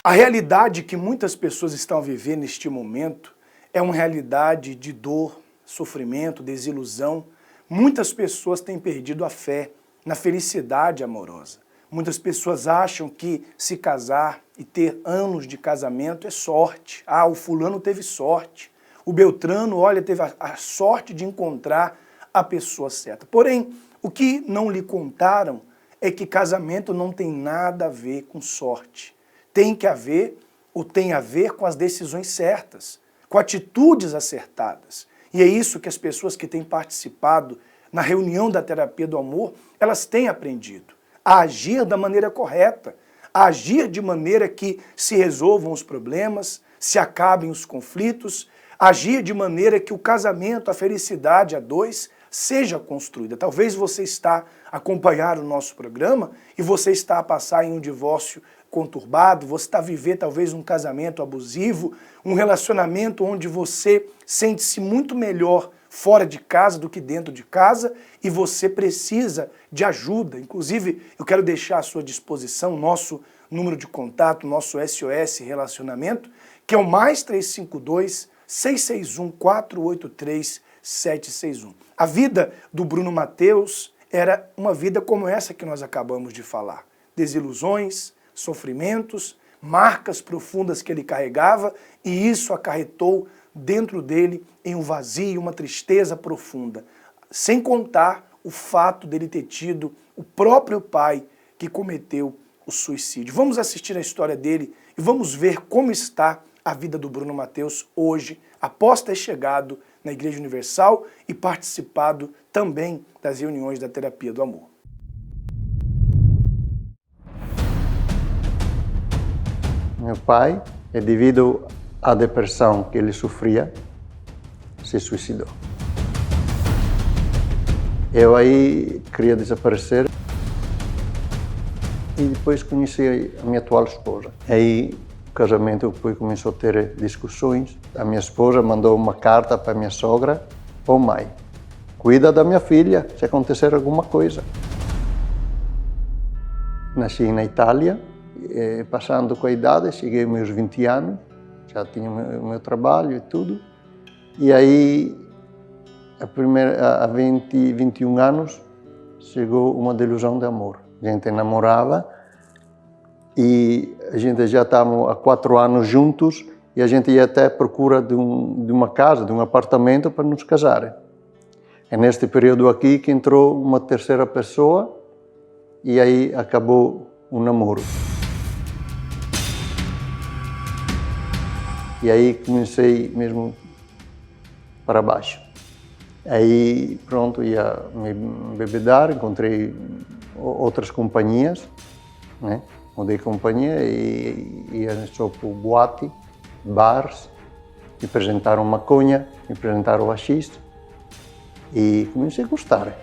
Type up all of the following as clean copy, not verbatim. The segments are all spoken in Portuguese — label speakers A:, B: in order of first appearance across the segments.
A: A realidade que muitas pessoas estão a viver neste momento é uma realidade de dor, sofrimento, desilusão. Muitas pessoas têm perdido a fé na felicidade amorosa. Muitas pessoas acham que se casar e ter anos de casamento é sorte. Ah, o fulano teve sorte. O Beltrano, olha, teve a sorte de encontrar a pessoa certa. Porém, o que não lhe contaram é que casamento não tem nada a ver com sorte. Tem que haver, ou tem a ver com as decisões certas, com atitudes acertadas. E é isso que as pessoas que têm participado na reunião da terapia do amor, elas têm aprendido. A agir da maneira correta, a agir de maneira que se resolvam os problemas, se acabem os conflitos, agir de maneira que o casamento, a felicidade a dois, seja construída. Talvez você está a acompanhar o nosso programa e você está a passar em um divórcio conturbado, você está a viver talvez um casamento abusivo, um relacionamento onde você sente-se muito melhor fora de casa do que dentro de casa e você precisa de ajuda. Inclusive, eu quero deixar à sua disposição o nosso número de contato, nosso SOS Relacionamento, que é o +352 661 483 761. A vida do Bruno Matheus era uma vida como essa que nós acabamos de falar. Desilusões, sofrimentos, marcas profundas que ele carregava, e isso acarretou dentro dele em um vazio, uma tristeza profunda. Sem contar o fato dele ter tido o próprio pai que cometeu o suicídio. Vamos assistir a história dele e vamos ver como está a vida do Bruno Matheus hoje, após ter chegado na Igreja Universal e participado também das reuniões da terapia do amor.
B: Meu pai, devido à depressão que ele sofria, se suicidou. Eu aí queria desaparecer e depois conheci a minha atual esposa. Aí o casamento depois começou a ter discussões. A minha esposa mandou uma carta para a minha sogra: "Ô mãe, cuida da minha filha se acontecer alguma coisa." Nasci na Itália, passando com a idade, cheguei aos meus 20 anos, já tinha o meu trabalho e tudo. E aí, a 21 anos, chegou uma desilusão de amor. A gente namorava e a gente já estava há 4 anos juntos e a gente ia até à procura de uma casa, de um apartamento para nos casar. É neste período aqui que entrou uma terceira pessoa e aí acabou o namoro. E aí comecei mesmo para baixo. Aí pronto, ia me embebedar, encontrei outras companhias, né? Mudei companhia e ia só para o boate, bares, me apresentaram maconha, me apresentaram haxixe e comecei a gostar,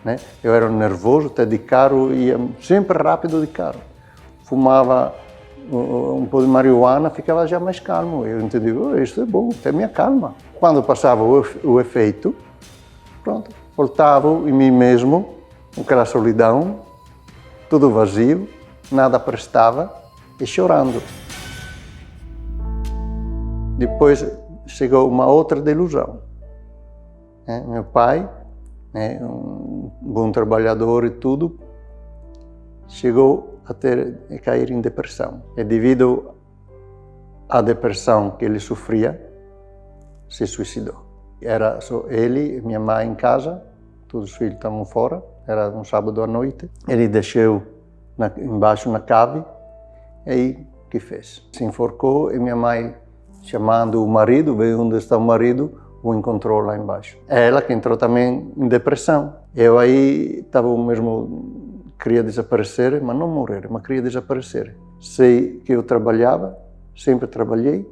B: né? Eu era nervoso, até de carro, ia sempre rápido de carro. Fumava um pouco de marihuana, ficava já mais calmo. Eu entendi, isto é bom, até me acalma. Quando passava o efeito, pronto, voltava em mim mesmo, aquela solidão, tudo vazio, nada prestava e chorando. Depois chegou uma outra desilusão. Meu pai, um bom trabalhador e tudo, chegou a cair em depressão. E devido à depressão que ele sofria, se suicidou. Era só ele e minha mãe em casa, todos os filhos estavam fora, era um sábado à noite. Ele deixou embaixo na cave, e aí o que fez? Se enforcou e minha mãe, chamando o marido, veio onde está o marido, o encontrou lá embaixo. É ela que entrou também em depressão. Eu aí estava mesmo, queria desaparecer, mas não morrer, mas queria desaparecer. Sei que eu trabalhava, sempre trabalhei,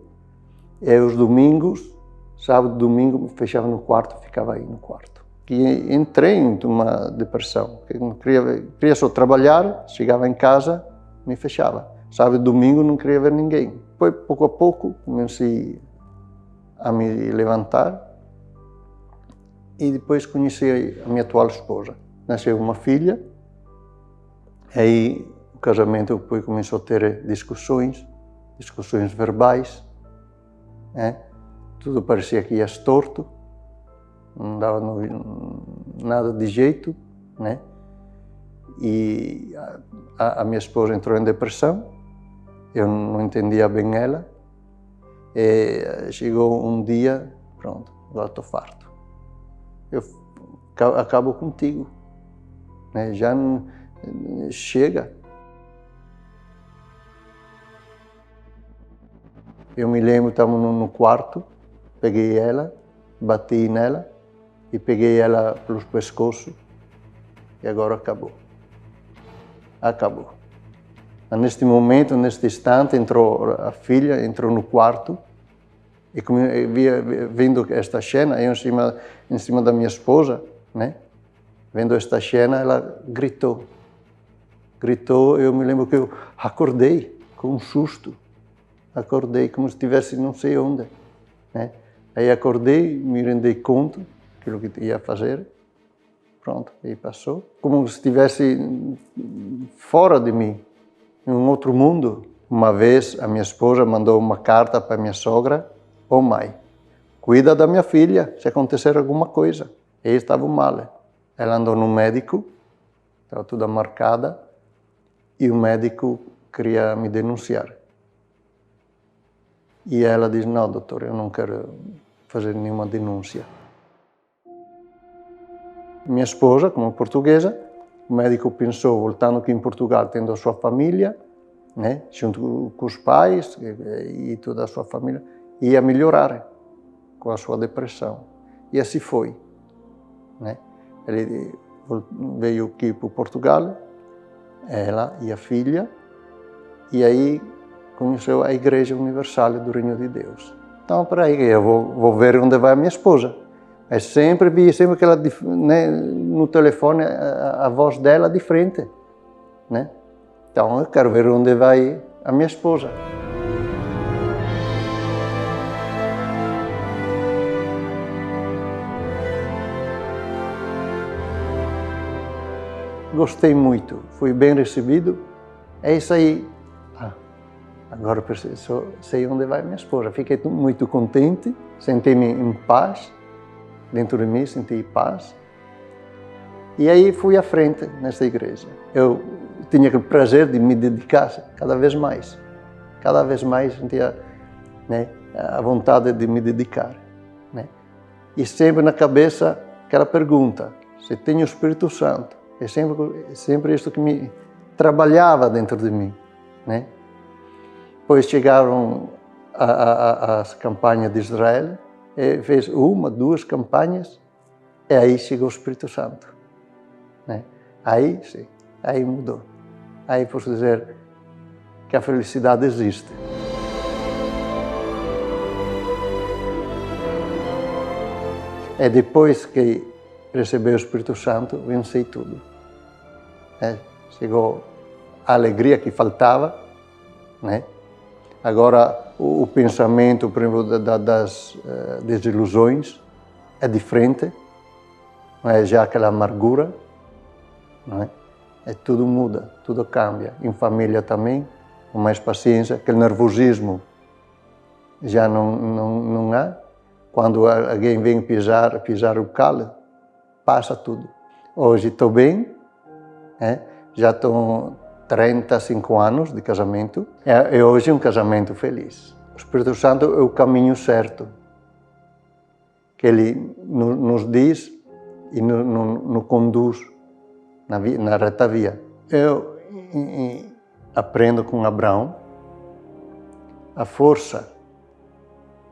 B: e os domingos, sábado, domingo, me fechava no quarto, ficava aí no quarto. E entrei em uma depressão. Não queria só trabalhar, chegava em casa, me fechava. Sábado e domingo não queria ver ninguém. Depois, pouco a pouco, comecei a me levantar e depois conheci a minha atual esposa. Nasceu uma filha, aí casamento depois começou a ter discussões verbais, né? Tudo parecia que ia torto, não dava nada de jeito, né? E a minha esposa entrou em depressão, eu não entendia bem ela, e chegou um dia, pronto, agora estou farto. Eu acabo contigo, né? Já não, chega. Eu me lembro, estávamos no quarto, peguei ela, bati nela e peguei ela pelos pescoços e agora acabou. Acabou. Neste momento, neste instante, entrou a filha, entrou no quarto e vendo esta cena, eu em cima da minha esposa, né? Vendo esta cena, ela gritou. Gritou, eu me lembro que eu acordei com um susto. Acordei como se estivesse não sei onde, né? Aí acordei, me rendi conta daquilo que ia fazer. Pronto, aí passou. Como se estivesse fora de mim, em um outro mundo. Uma vez a minha esposa mandou uma carta para minha sogra: "Ô mãe, cuida da minha filha, se acontecer alguma coisa." E estava mal. Ela andou no médico, estava toda marcada, e o médico queria me denunciar. E ela disse: "Não, doutor, eu não quero fazer nenhuma denúncia." Minha esposa, como portuguesa, o médico pensou, voltando aqui em Portugal, tendo a sua família, né, junto com os pais e toda a sua família, ia melhorar com a sua depressão. E assim foi, né? Ele veio aqui para Portugal, ela e a filha, e aí conheceu a Igreja Universal do Reino de Deus. Então, peraí, eu vou ver onde vai a minha esposa. Mas sempre vi, sempre que ela, né, no telefone, a voz dela de frente, né? Então, eu quero ver onde vai a minha esposa. Gostei muito, fui bem recebido. É isso aí. Agora sei onde vai minha esposa. Fiquei muito contente, senti-me em paz, dentro de mim senti paz. E aí fui à frente nesta igreja. Eu tinha o prazer de me dedicar cada vez mais sentia, né, a vontade de me dedicar, né? E sempre na cabeça aquela pergunta: se tenho o Espírito Santo? É sempre isso que me trabalhava dentro de mim, né? Depois chegaram as campanhas de Israel, fez 1, 2 campanhas, e aí chegou o Espírito Santo, né? Aí sim, aí mudou. Aí posso dizer que a felicidade existe. É depois que recebi o Espírito Santo, venci tudo. Chegou a alegria que faltava, né? Agora o pensamento, por exemplo, das desilusões é diferente, não é já aquela amargura, não é? Tudo muda, tudo cambia. Em família também, com mais paciência, aquele nervosismo já não há. Quando alguém vem pisar o calo, passa tudo. Hoje estou bem, já estou 35 anos de casamento, e hoje é um casamento feliz. O Espírito Santo é o caminho certo, que Ele nos diz e nos conduz na reta via. Eu aprendo com Abraão a força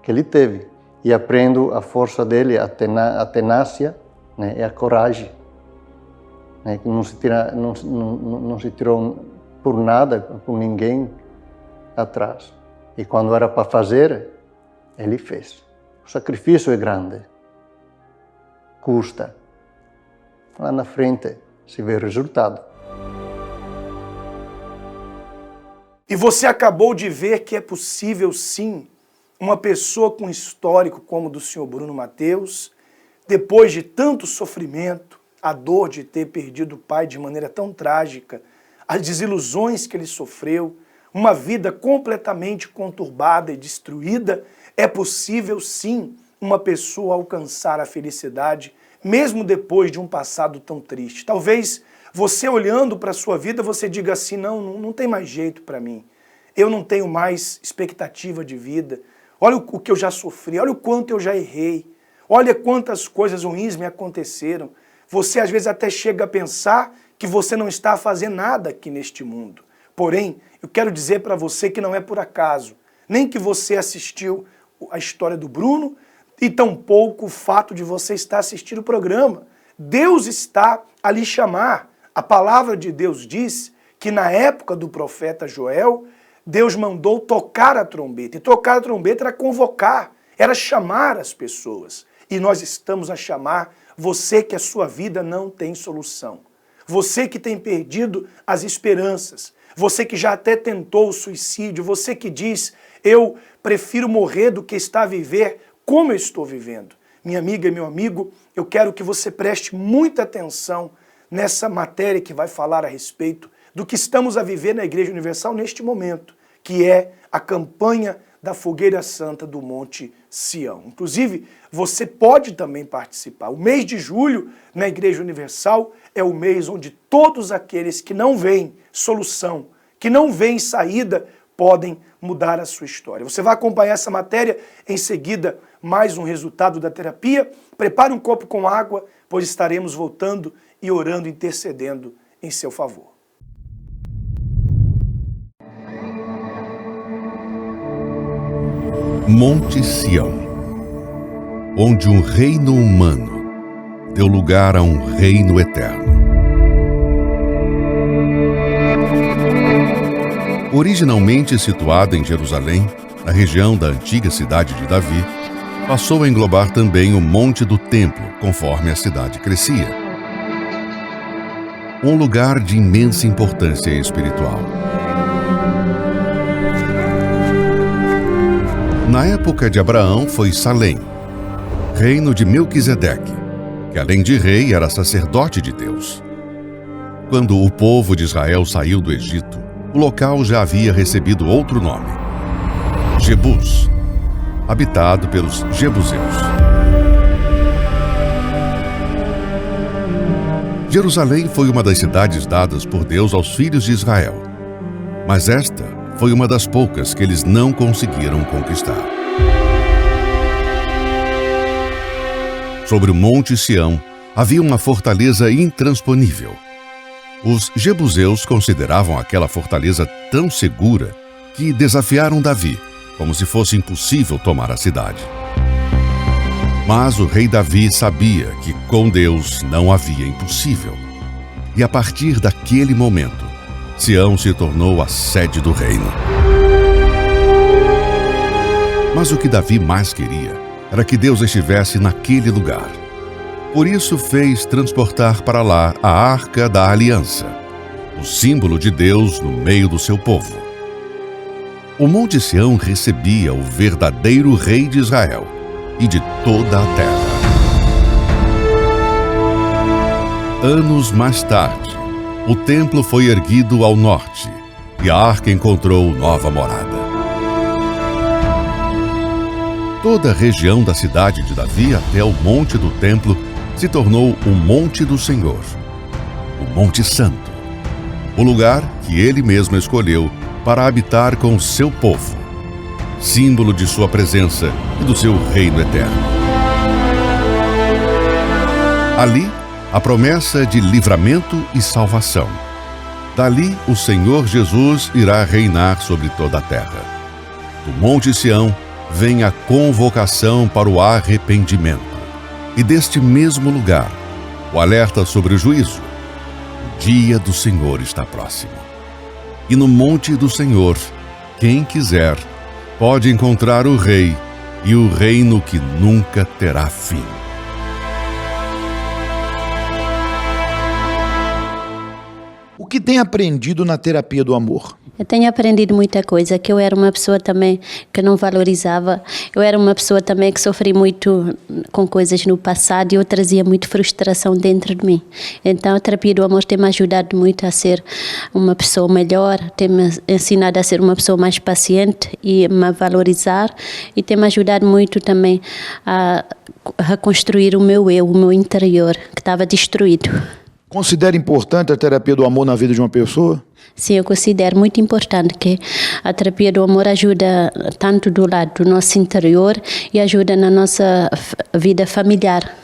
B: que ele teve e aprendo a força dele, a tenácia, né, e a coragem, né, que não se tirou por nada, por ninguém atrás. E quando era para fazer, ele fez. O sacrifício é grande, custa. Lá na frente se vê o resultado.
A: E você acabou de ver que é possível sim uma pessoa com histórico como o do senhor Bruno Matheus, depois de tanto sofrimento, a dor de ter perdido o pai de maneira tão trágica, as desilusões que ele sofreu, uma vida completamente conturbada e destruída, é possível sim uma pessoa alcançar a felicidade, mesmo depois de um passado tão triste. Talvez você olhando para a sua vida, você diga assim, não tem mais jeito para mim. Eu não tenho mais expectativa de vida. Olha o que eu já sofri, olha o quanto eu já errei. Olha quantas coisas ruins me aconteceram. Você às vezes até chega a pensar que você não está a fazer nada aqui neste mundo. Porém, eu quero dizer para você que não é por acaso, nem que você assistiu a história do Bruno e tampouco o fato de você estar assistindo o programa. Deus está a lhe chamar. A palavra de Deus diz que na época do profeta Joel, Deus mandou tocar a trombeta. E tocar a trombeta era convocar, era chamar as pessoas. E nós estamos a chamar você que a sua vida não tem solução. Você que tem perdido as esperanças. Você que já até tentou o suicídio. Você que diz, eu prefiro morrer do que estar a viver como eu estou vivendo. Minha amiga e meu amigo, eu quero que você preste muita atenção nessa matéria que vai falar a respeito do que estamos a viver na Igreja Universal neste momento, que é a campanha da Fogueira Santa do Monte Sião. Inclusive, você pode também participar. O mês de julho, na Igreja Universal, é o mês onde todos aqueles que não veem solução, que não veem saída, podem mudar a sua história. Você vai acompanhar essa matéria, em seguida, mais um resultado da terapia. Prepare um copo com água, pois estaremos voltando e orando, intercedendo em seu favor.
C: Monte Sião, onde um reino humano deu lugar a um reino eterno. Originalmente situado em Jerusalém, na região da antiga cidade de Davi, passou a englobar também o Monte do Templo, conforme a cidade crescia. Um lugar de imensa importância espiritual. Na época de Abraão foi Salém, reino de Melquisedeque, que além de rei era sacerdote de Deus. Quando o povo de Israel saiu do Egito, o local já havia recebido outro nome, Jebus, habitado pelos jebuseus. Jerusalém foi uma das cidades dadas por Deus aos filhos de Israel, mas esta foi uma das poucas que eles não conseguiram conquistar. Sobre o Monte Sião havia uma fortaleza intransponível. Os jebuseus consideravam aquela fortaleza tão segura que desafiaram Davi, como se fosse impossível tomar a cidade. Mas o rei Davi sabia que com Deus não havia impossível. E a partir daquele momento, Sião se tornou a sede do reino. Mas o que Davi mais queria era que Deus estivesse naquele lugar. Por isso fez transportar para lá a Arca da Aliança, o símbolo de Deus no meio do seu povo. O Monte Sião recebia o verdadeiro rei de Israel e de toda a terra. Anos mais tarde, o templo foi erguido ao norte e a arca encontrou nova morada. Toda a região da cidade de Davi até o Monte do Templo se tornou o Monte do Senhor, o Monte Santo, o lugar que ele mesmo escolheu para habitar com o seu povo, símbolo de sua presença e do seu reino eterno. Ali, a promessa de livramento e salvação. Dali, o Senhor Jesus irá reinar sobre toda a terra. Do Monte Sião vem a convocação para o arrependimento. E deste mesmo lugar, o alerta sobre o juízo. O dia do Senhor está próximo. E no Monte do Senhor, quem quiser, pode encontrar o Rei e o reino que nunca terá fim.
D: O que tem aprendido na terapia do amor?
E: Eu tenho aprendido muita coisa, que eu era uma pessoa também que não valorizava, eu era uma pessoa também que sofri muito com coisas no passado e eu trazia muita frustração dentro de mim. Então a terapia do amor tem-me ajudado muito a ser uma pessoa melhor, tem-me ensinado a ser uma pessoa mais paciente e me valorizar e tem-me ajudado muito também a reconstruir o meu eu, o meu interior, que estava destruído.
D: Considera importante a terapia do amor na vida de uma pessoa?
E: Sim, eu considero muito importante que a terapia do amor ajuda tanto do lado do nosso interior e ajuda na nossa vida familiar.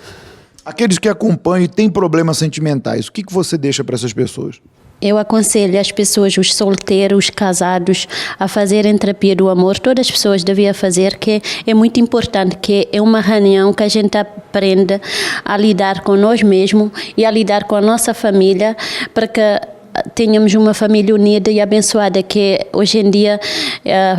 D: Aqueles que acompanham e têm problemas sentimentais, o que você deixa para essas pessoas?
E: Eu aconselho as pessoas, os solteiros, os casados, a fazerem terapia do amor. Todas as pessoas deviam fazer, que é muito importante, que é uma reunião que a gente aprenda a lidar com nós mesmos e a lidar com a nossa família, para que tenhamos uma família unida e abençoada, que hoje em dia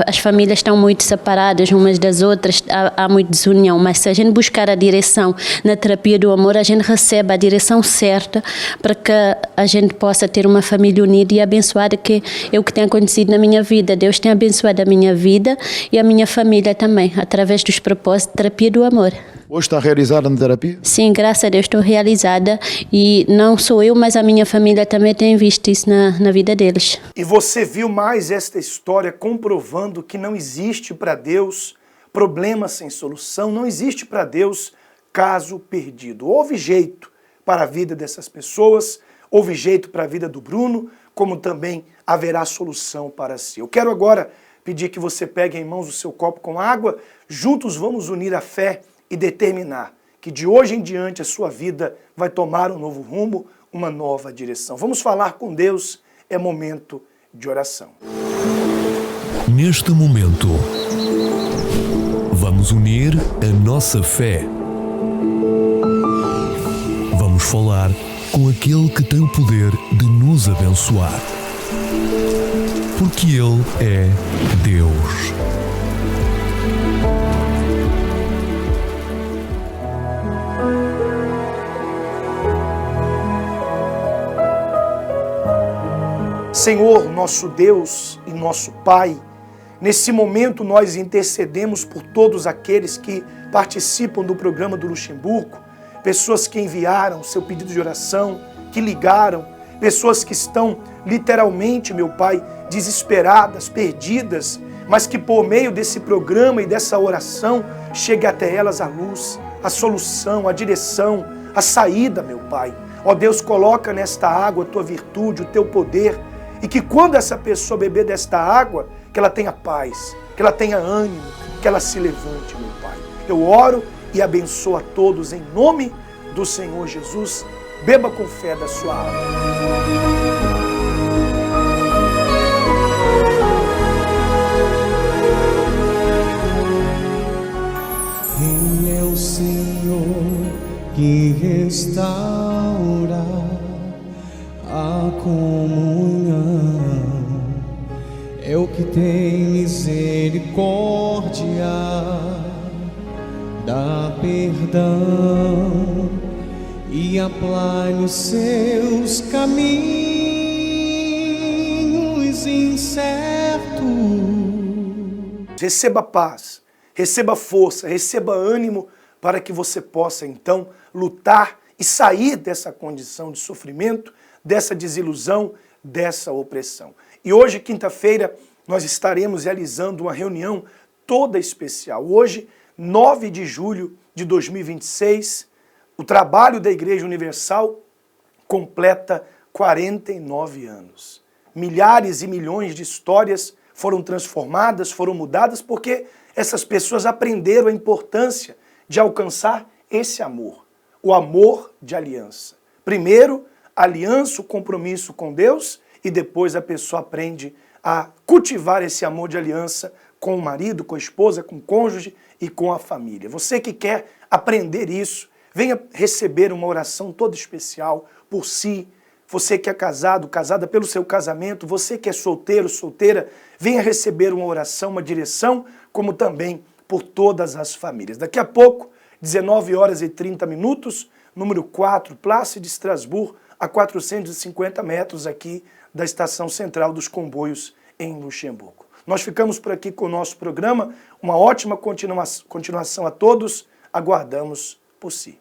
E: as famílias estão muito separadas umas das outras, há muita desunião, mas se a gente buscar a direção na terapia do amor, a gente recebe a direção certa para que a gente possa ter uma família unida e abençoada, que é o que tem acontecido na minha vida. Deus tem abençoado a minha vida e a minha família também, através dos propósitos de terapia do amor.
D: Hoje está realizada na terapia?
E: Sim, graças a Deus estou realizada e não sou eu, mas a minha família também tem visto isso na vida deles.
A: E você viu mais esta história comprovando que não existe para Deus problema sem solução, não existe para Deus caso perdido. Houve jeito para a vida dessas pessoas, houve jeito para a vida do Bruno, como também haverá solução para si. Eu quero agora pedir que você pegue em mãos o seu copo com água, juntos vamos unir a fé e determinar que de hoje em diante a sua vida vai tomar um novo rumo, uma nova direção. Vamos falar com Deus, é momento de oração.
F: Neste momento, vamos unir a nossa fé. Vamos falar com aquele que tem o poder de nos abençoar. Porque Ele é Deus.
A: Senhor, nosso Deus e nosso Pai, nesse momento nós intercedemos por todos aqueles que participam do programa do Luxemburgo, pessoas que enviaram seu pedido de oração, que ligaram, pessoas que estão literalmente, meu Pai, desesperadas, perdidas, mas que por meio desse programa e dessa oração chegue até elas a luz, a solução, a direção, a saída, meu Pai. Ó Deus, coloca nesta água a Tua virtude, o Teu poder, e que quando essa pessoa beber desta água, que ela tenha paz, que ela tenha ânimo, que ela se levante, meu Pai. Eu oro e abençoo a todos em nome do Senhor Jesus. Beba com fé da sua água.
G: Ele é o Senhor que restaura a comunhão, é o que tem misericórdia, dá perdão e aplane os seus caminhos incertos.
A: Receba paz, receba força, receba ânimo para que você possa então lutar e sair dessa condição de sofrimento, dessa desilusão, dessa opressão. E hoje, quinta-feira, nós estaremos realizando uma reunião toda especial. Hoje, 9 de julho de 2026, o trabalho da Igreja Universal completa 49 anos. Milhares e milhões de histórias foram transformadas, foram mudadas, porque essas pessoas aprenderam a importância de alcançar esse amor, o amor de aliança. Primeiro, aliança, o compromisso com Deus, e depois a pessoa aprende a cultivar esse amor de aliança com o marido, com a esposa, com o cônjuge e com a família. Você que quer aprender isso, venha receber uma oração toda especial por si. Você que é casado, casada pelo seu casamento, você que é solteiro, solteira, venha receber uma oração, uma direção, como também por todas as famílias. Daqui a pouco, 19h30, número 4, Place de Estrasburgo, a 450 metros aqui da Estação Central dos Comboios em Luxemburgo. Nós ficamos por aqui com o nosso programa. Uma ótima continuação a todos. Aguardamos por si.